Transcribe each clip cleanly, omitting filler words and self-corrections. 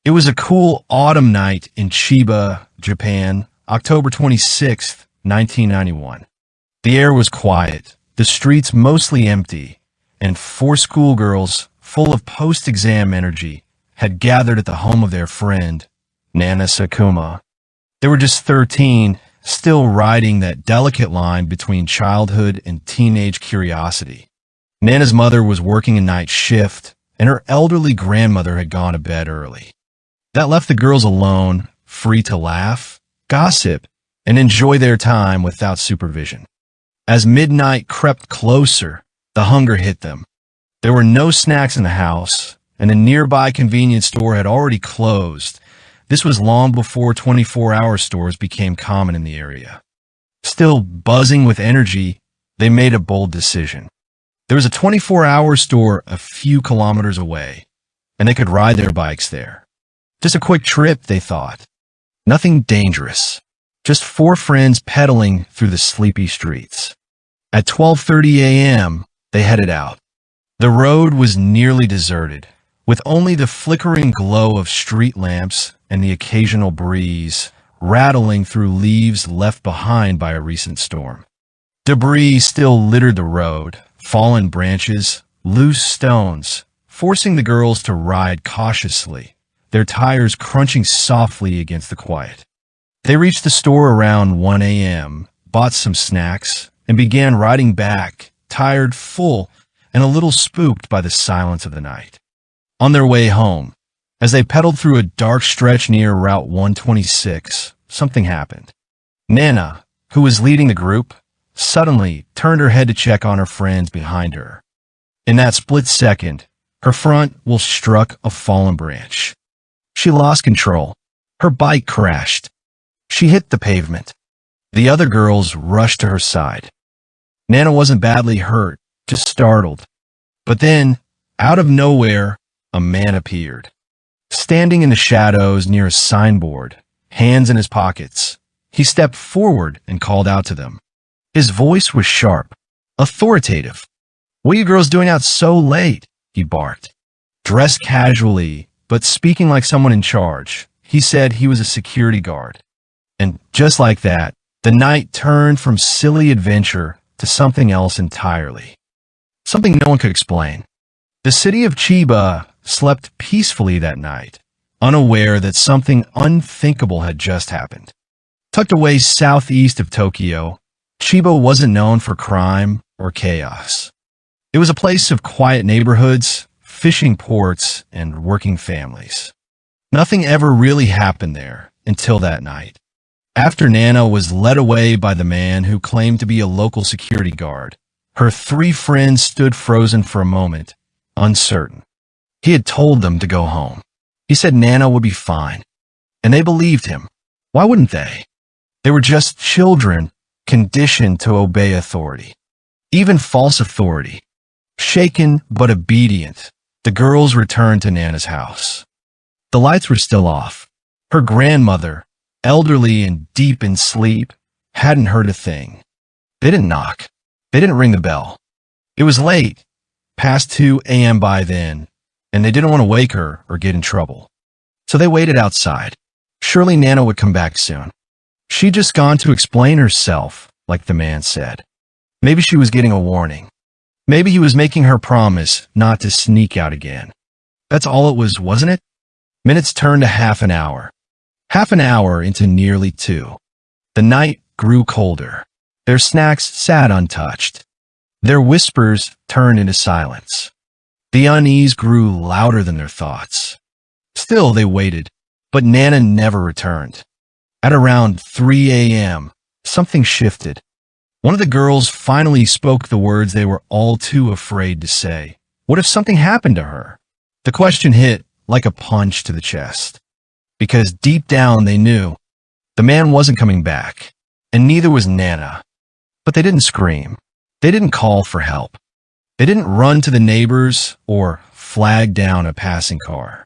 It was a cool autumn night in Chiba, Japan, October 26th, 1991. The air was quiet, the streets mostly empty, and four schoolgirls, full of post-exam energy, had gathered at the home of their friend, Nana Sakuma. They were just 13, still riding that delicate line between childhood and teenage curiosity. Nana's mother was working a night shift, and her elderly grandmother had gone to bed early. That left the girls alone, free to laugh, gossip, and enjoy their time without supervision. As midnight crept closer, the hunger hit them. There were no snacks in the house, and a nearby convenience store had already closed. This was long before 24-hour stores became common in the area. Still buzzing with energy, they made a bold decision. There was a 24-hour store a few kilometers away, and they could ride their bikes there. Just a quick trip, they thought. Nothing dangerous. Just four friends pedaling through the sleepy streets. At 12:30 a.m., they headed out. The road was nearly deserted, with only the flickering glow of street lamps and the occasional breeze rattling through leaves left behind by a recent storm. Debris still littered the road, fallen branches, loose stones, forcing the girls to ride cautiously, their tires crunching softly against the quiet. They reached the store around 1 a.m., bought some snacks, and began riding back, tired, full, and a little spooked by the silence of the night. On their way home, as they pedaled through a dark stretch near Route 126, something happened. Nana, who was leading the group, suddenly turned her head to check on her friends behind her. In that split second, her front wheel struck a fallen branch. She lost control. Her bike crashed. She hit the pavement. The other girls rushed to her side. Nana wasn't badly hurt, just startled. But then, out of nowhere, a man appeared. Standing in the shadows near a signboard, hands in his pockets, he stepped forward and called out to them. His voice was sharp, authoritative. "What are you girls doing out so late?" he barked. Dressed casually, but speaking like someone in charge, he said he was a security guard. And just like that, the night turned from silly adventure to something else entirely. Something no one could explain. The city of Chiba slept peacefully that night, unaware that something unthinkable had just happened. Tucked away southeast of Tokyo, Chiba wasn't known for crime or chaos. It was a place of quiet neighborhoods, fishing ports, and working families. Nothing ever really happened there until that night. After Nana was led away by the man who claimed to be a local security guard, her three friends stood frozen for a moment, uncertain. He had told them to go home. He said Nana would be fine, and they believed him. Why wouldn't they? They were just children conditioned to obey authority, even false authority. Shaken but obedient, the girls returned to Nana's house. The lights were still off. Her grandmother, elderly and deep in sleep, hadn't heard a thing. They didn't knock. They didn't ring the bell. It was late, past 2 a.m. by then, and they didn't want to wake her or get in trouble. So they waited outside. Surely Nana would come back soon. She'd just gone to explain herself, like the man said. Maybe she was getting a warning. Maybe he was making her promise not to sneak out again. That's all it was, wasn't it? Minutes turned to half an hour. Half an hour into nearly 2. The night grew colder. Their snacks sat untouched. Their whispers turned into silence. The unease grew louder than their thoughts. Still, they waited, but Nana never returned. At around 3 a.m., something shifted. One of the girls finally spoke the words they were all too afraid to say. What if something happened to her? The question hit like a punch to the chest. Because deep down they knew the man wasn't coming back, and neither was Nana. But they didn't scream. They didn't call for help. They didn't run to the neighbors or flag down a passing car.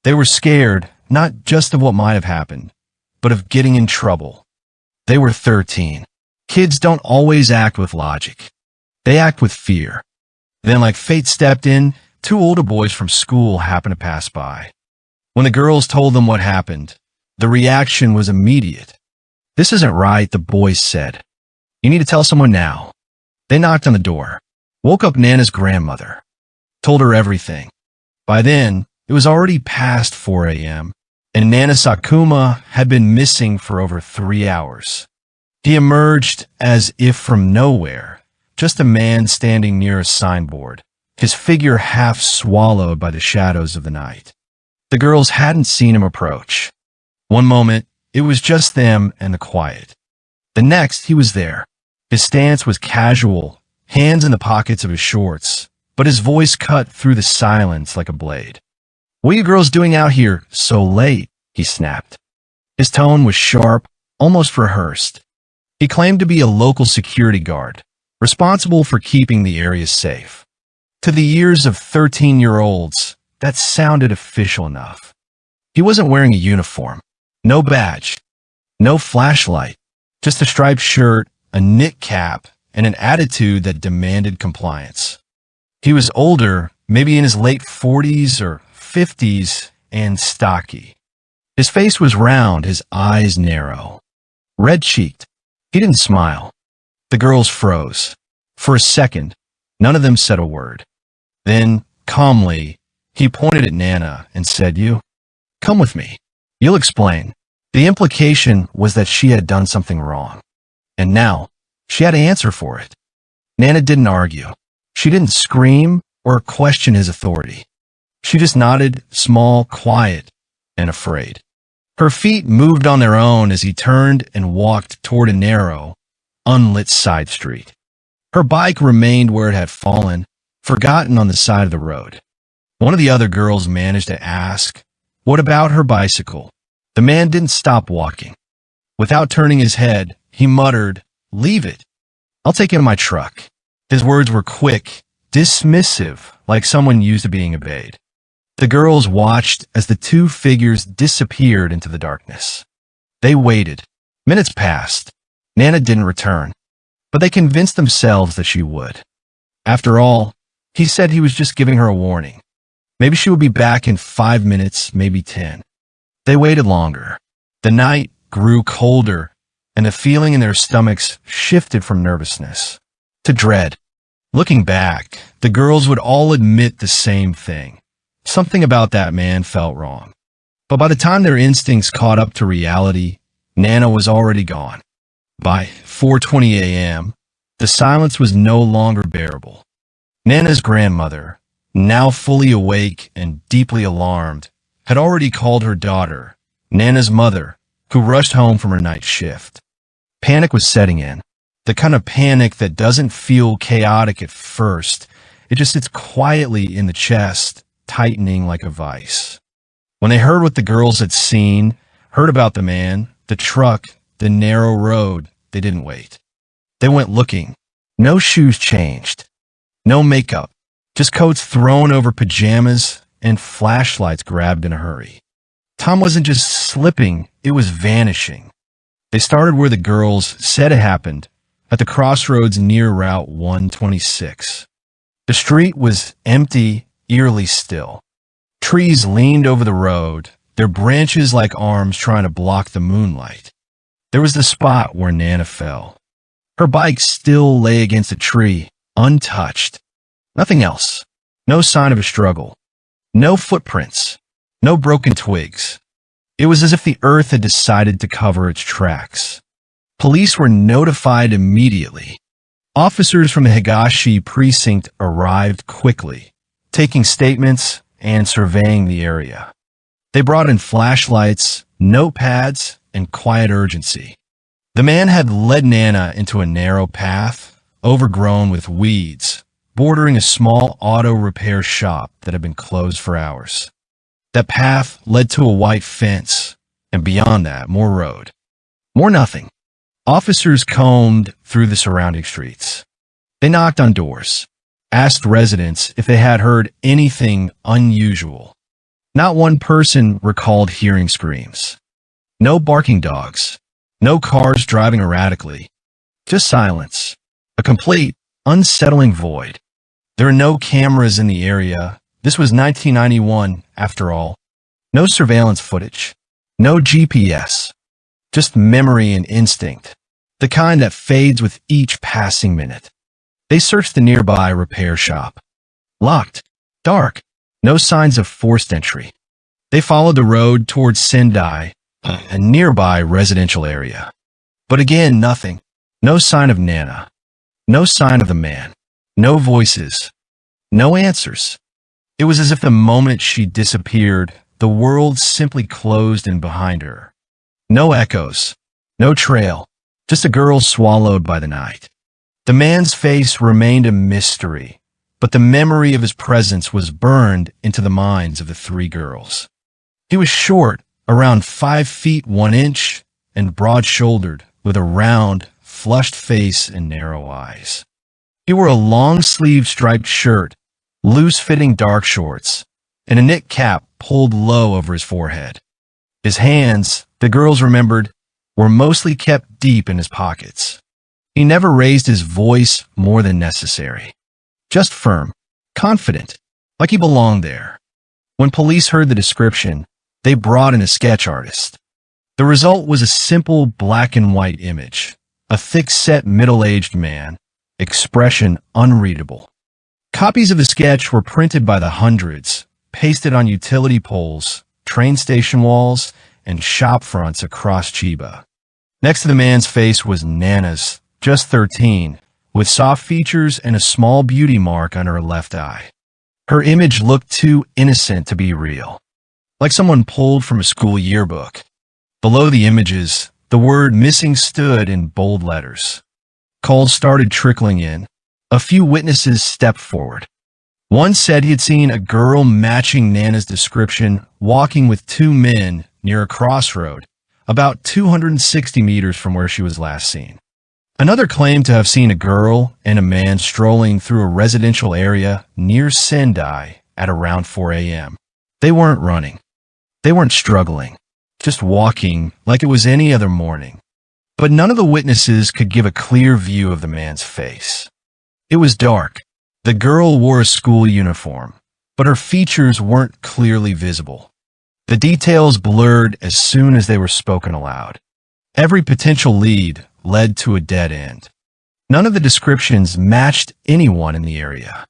They were scared, not just of what might have happened, but of getting in trouble. They were 13. Kids don't always act with logic. They act with fear. Then, like fate stepped in, 2 older boys from school happened to pass by. When the girls told them what happened, the reaction was immediate. "This isn't right," the boys said. "You need to tell someone now." They knocked on the door, woke up Nana's grandmother, told her everything. By then, it was already past 4 a.m., and Nana Sakuma had been missing for over 3 hours. He emerged as if from nowhere, just a man standing near a signboard, his figure half swallowed by the shadows of the night. The girls hadn't seen him approach. One moment, it was just them and the quiet. The next, he was there. His stance was casual, hands in the pockets of his shorts, but his voice cut through the silence like a blade. "What are you girls doing out here so late?" he snapped. His tone was sharp, almost rehearsed. He claimed to be a local security guard, responsible for keeping the area safe. To the ears of 13-year-olds, that sounded official enough. He wasn't wearing a uniform, no badge, no flashlight, just a striped shirt, a knit cap, and an attitude that demanded compliance. He was older, maybe in his late 40s or 50s, and stocky. His face was round, his eyes narrow. Red-cheeked. He didn't smile. The girls froze. For a second, none of them said a word. Then, calmly, he pointed at Nana and said, "You, come with me. You'll explain." The implication was that she had done something wrong. And now, she had to answer for it. Nana didn't argue. She didn't scream or question his authority. She just nodded, small, quiet, and afraid. Her feet moved on their own as he turned and walked toward a narrow, unlit side street. Her bike remained where it had fallen, forgotten on the side of the road. One of the other girls managed to ask, "What about her bicycle?" The man didn't stop walking. Without turning his head, he muttered, "Leave it. I'll take it in my truck." His words were quick, dismissive, like someone used to being obeyed. The girls watched as the two figures disappeared into the darkness. They waited. Minutes passed. Nana didn't return, but they convinced themselves that she would. After all, he said he was just giving her a warning. Maybe she would be back in 5 minutes, maybe 10. They waited longer. The night grew colder, and the feeling in their stomachs shifted from nervousness to dread. Looking back, the girls would all admit the same thing. Something about that man felt wrong. But by the time their instincts caught up to reality, Nana was already gone. By 4:20 a.m., the silence was no longer bearable. Nana's grandmother, now fully awake and deeply alarmed, had already called her daughter, Nana's mother, who rushed home from her night shift. Panic was setting in, the kind of panic that doesn't feel chaotic at first. It just sits quietly in the chest, tightening like a vice. When they heard what the girls had seen, heard about the man, the truck, the narrow road, they didn't wait. They went looking. No shoes changed. No makeup. Just coats thrown over pajamas and flashlights grabbed in a hurry. Tom wasn't just slipping, it was vanishing. They started where the girls said it happened, at the crossroads near Route 126. The street was empty, eerily still. Trees leaned over the road, their branches like arms trying to block the moonlight. There was the spot where Nana fell. Her bike still lay against a tree, untouched. Nothing else. No sign of a struggle. No footprints. No broken twigs. It was as if the earth had decided to cover its tracks. Police were notified immediately. Officers from the Higashi precinct arrived quickly, taking statements and surveying the area. They brought in flashlights, notepads, and quiet urgency. The man had led Nana into a narrow path, overgrown with weeds, bordering a small auto repair shop that had been closed for hours. That path led to a white fence, and beyond that, more road. More nothing. Officers combed through the surrounding streets. They knocked on doors, asked residents if they had heard anything unusual. Not one person recalled hearing screams. No barking dogs. No cars driving erratically. Just silence. A complete, unsettling void. There are no cameras in the area. This was 1991, after all. No surveillance footage. No GPS. Just memory and instinct. The kind that fades with each passing minute. They searched the nearby repair shop. Locked. Dark. No signs of forced entry. They followed the road towards Sendai, a nearby residential area. But again, nothing. No sign of Nana. No sign of the man. No voices. No answers. It was as if the moment she disappeared, the world simply closed in behind her. No echoes. No trail. Just a girl swallowed by the night. The man's face remained a mystery, but the memory of his presence was burned into the minds of the three girls. He was short, around 5 feet 1 inch, and broad-shouldered, with a round, flushed face and narrow eyes. He wore a long-sleeved striped shirt, loose-fitting dark shorts, and a knit cap pulled low over his forehead. His hands, the girls remembered, were mostly kept deep in his pockets. He never raised his voice more than necessary. Just firm, confident, like he belonged there. When police heard the description, they brought in a sketch artist. The result was a simple black and white image, a thick-set middle-aged man, expression unreadable. Copies of the sketch were printed by the hundreds, pasted on utility poles, train station walls, and shop fronts across Chiba. Next to the man's face was Nana's, just 13, with soft features and a small beauty mark on her left eye. Her image looked too innocent to be real, like someone pulled from a school yearbook. Below the images, the word missing stood in bold letters. Calls started trickling in. A few witnesses stepped forward. One said he had seen a girl matching Nana's description walking with 2 men near a crossroad, about 260 meters from where she was last seen. Another claimed to have seen a girl and a man strolling through a residential area near Sendai at around 4 a.m. They weren't running. They weren't struggling, just walking like it was any other morning. But none of the witnesses could give a clear view of the man's face. It was dark. The girl wore a school uniform, but her features weren't clearly visible. The details blurred as soon as they were spoken aloud. Every potential lead led to a dead end. None of the descriptions matched anyone in the area.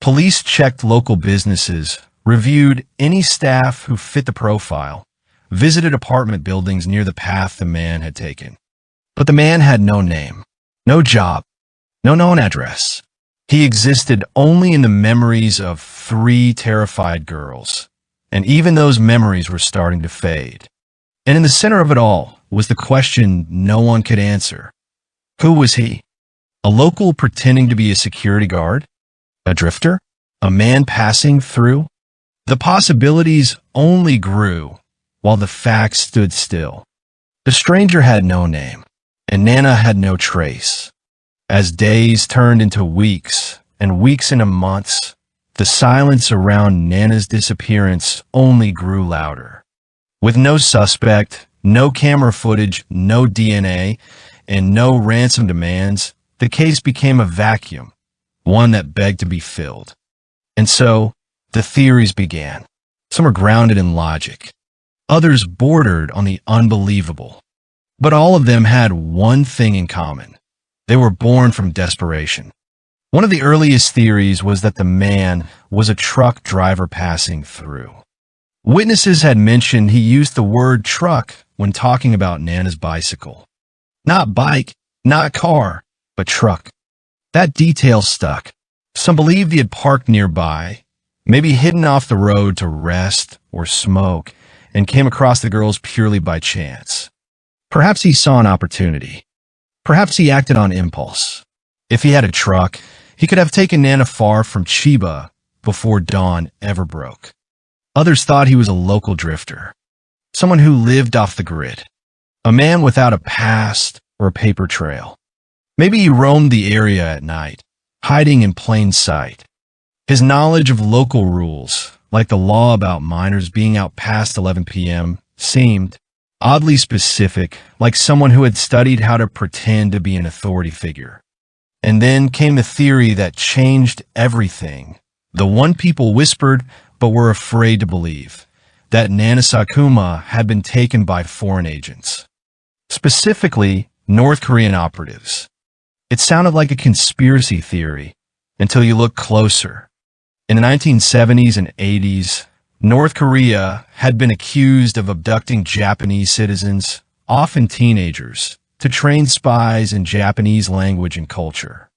Police checked local businesses, reviewed any staff who fit the profile, visited apartment buildings near the path the man had taken. But the man had no name, no job, no known address. He existed only in the memories of 3 terrified girls, and even those memories were starting to fade. And in the center of it all was the question no one could answer. Who was he? A local pretending to be a security guard? A drifter? A man passing through? The possibilities only grew while the facts stood still. The stranger had no name, and Nana had no trace. As days turned into weeks, and weeks into months, the silence around Nana's disappearance only grew louder. With no suspect, no camera footage, no DNA, and no ransom demands, the case became a vacuum, one that begged to be filled. And so, the theories began. Some were grounded in logic. Others bordered on the unbelievable. But all of them had one thing in common. They were born from desperation. One of the earliest theories was that the man was a truck driver passing through. Witnesses had mentioned he used the word truck when talking about Nana's bicycle. Not bike, not car, but truck. That detail stuck. Some believed he had parked nearby, maybe hidden off the road to rest or smoke, and came across the girls purely by chance. Perhaps he saw an opportunity. Perhaps he acted on impulse. If he had a truck, he could have taken Nana far from Chiba before dawn ever broke. Others thought he was a local drifter, someone who lived off the grid, a man without a past or a paper trail. Maybe he roamed the area at night, hiding in plain sight. His knowledge of local rules, like the law about minors being out past 11 p.m., seemed oddly specific, like someone who had studied how to pretend to be an authority figure. And then came the theory that changed everything, the one people whispered but were afraid to believe. that Nana Sakuma had been taken by foreign agents, specifically North Korean operatives. It sounded like a conspiracy theory until you look closer. In the 1970s and 80s, North Korea had been accused of abducting Japanese citizens, often teenagers, to train spies in Japanese language and culture.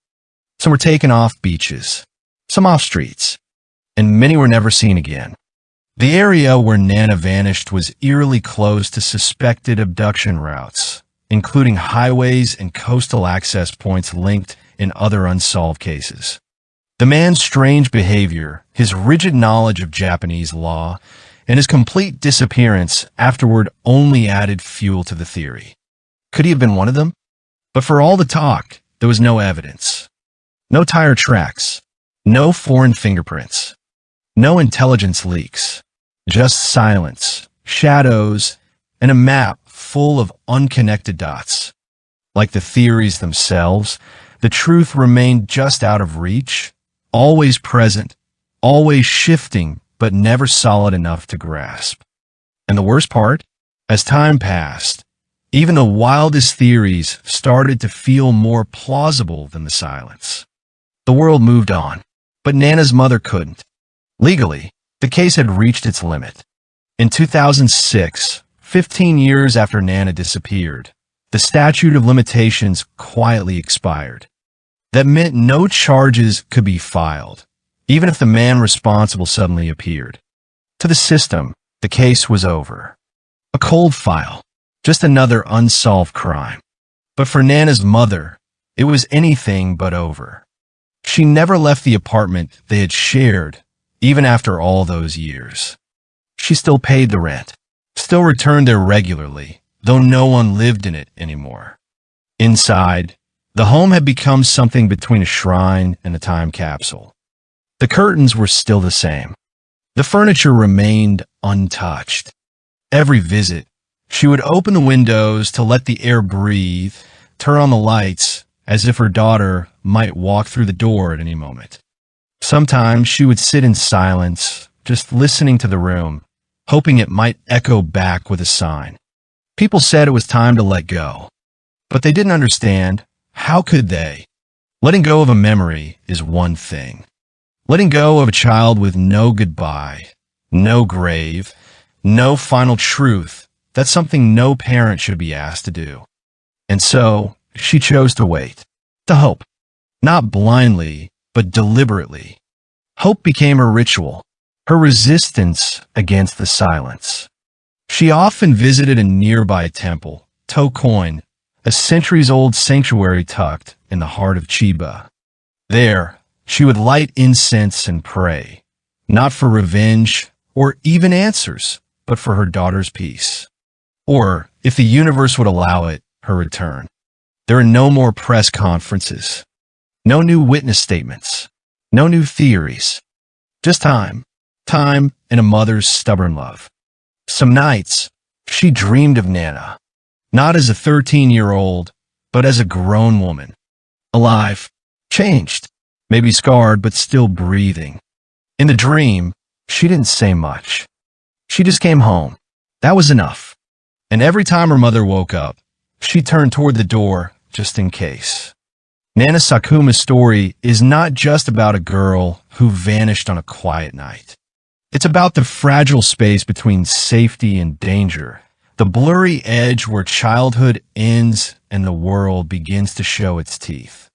Some were taken off beaches, some off streets, and many were never seen again. The area where Nana vanished was eerily close to suspected abduction routes, including highways and coastal access points linked in other unsolved cases. The man's strange behavior, his rigid knowledge of Japanese law, and his complete disappearance afterward only added fuel to the theory. Could he have been one of them? But for all the talk, there was no evidence. No tire tracks, no foreign fingerprints, no intelligence leaks, just silence, shadows, and a map full of unconnected dots. Like the theories themselves, the truth remained just out of reach, always present, always shifting, but never solid enough to grasp. And the worst part? As time passed, even the wildest theories started to feel more plausible than the silence. The world moved on, but Nana's mother couldn't. Legally, the case had reached its limit. In 2006, 15 years after Nana disappeared, the statute of limitations quietly expired. That meant no charges could be filed, even if the man responsible suddenly appeared. To the system, the case was over. A cold file, just another unsolved crime. But for Nana's mother, it was anything but over. She never left the apartment they had shared, even after all those years. She still paid the rent, still returned there regularly, though no one lived in it anymore. Inside, the home had become something between a shrine and a time capsule. The curtains were still the same. The furniture remained untouched. Every visit, she would open the windows to let the air breathe, turn on the lights, as if her daughter might walk through the door at any moment. Sometimes she would sit in silence, just listening to the room, hoping it might echo back with a sign. People said it was time to let go, but they didn't understand. How could they? Letting go of a memory is one thing. Letting go of a child with no goodbye, no grave, no final truth, that's something no parent should be asked to do. And so, she chose to wait, to hope, not blindly, but deliberately. Hope became her ritual, her resistance against the silence. She often visited a nearby temple, Tokoin, a centuries-old sanctuary tucked in the heart of Chiba. There, she would light incense and pray, not for revenge or even answers, but for her daughter's peace. Or, if the universe would allow it, her return. There are no more press conferences, no new witness statements, no new theories. Just time and a mother's stubborn love. Some nights, she dreamed of Nana, not as a 13-year-old, but as a grown woman. Alive, changed, maybe scarred, but still breathing. In the dream, she didn't say much. She just came home. That was enough. And every time her mother woke up, she turned toward the door just in case. Nana Sakuma's story is not just about a girl who vanished on a quiet night. It's about the fragile space between safety and danger, the blurry edge where childhood ends and the world begins to show its teeth.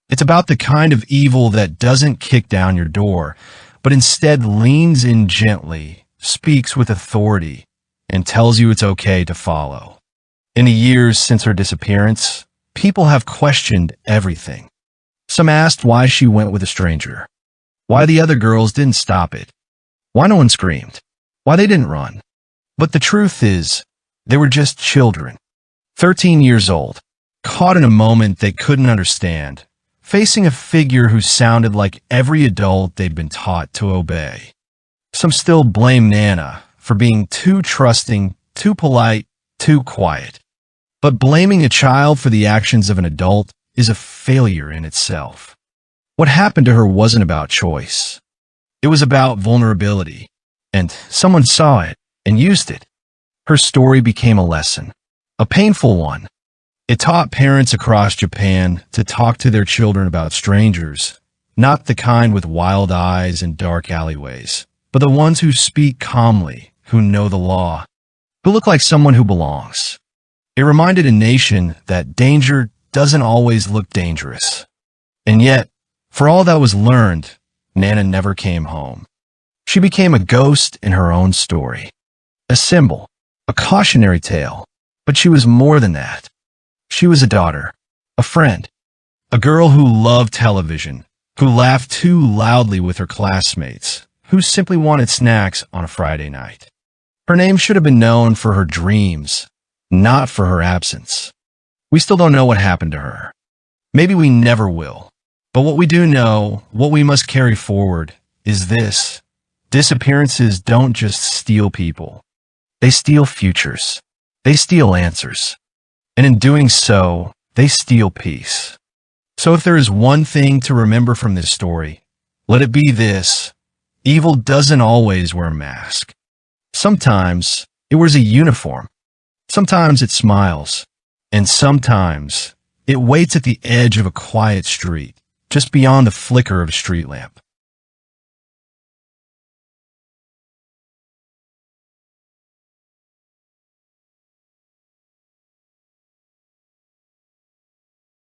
It's about the kind of evil that doesn't kick down your door, but instead leans in gently, speaks with authority, and tells you it's okay to follow. In the years since her disappearance, people have questioned everything. Some asked why she went with a stranger, why the other girls didn't stop it, why no one screamed, why they didn't run. But the truth is, they were just children, 13 years old, caught in a moment they couldn't understand, facing a figure who sounded like every adult they'd been taught to obey. Some still blame Nana for being too trusting, too polite, too quiet. But blaming a child for the actions of an adult is a failure in itself. What happened to her wasn't about choice. It was about vulnerability, and someone saw it, and used it. Her story became a lesson, a painful one. It taught parents across Japan to talk to their children about strangers, not the kind with wild eyes and dark alleyways, but the ones who speak calmly, who know the law, who look like someone who belongs. It reminded a nation that danger doesn't always look dangerous. And yet, for all that was learned, Nana never came home. She became a ghost in her own story, a symbol, a cautionary tale, but she was more than that. She was a daughter, a friend, a girl who loved television, who laughed too loudly with her classmates, who simply wanted snacks on a Friday night. Her name should have been known for her dreams, not for her absence. We still don't know what happened to her. Maybe we never will. But what we do know, what we must carry forward, is this. Disappearances don't just steal people. They steal futures. They steal answers. And in doing so, they steal peace. So if there is one thing to remember from this story, let it be this. Evil doesn't always wear a mask. Sometimes it wears a uniform. Sometimes it smiles. And sometimes it waits at the edge of a quiet street, just beyond the flicker of a street lamp.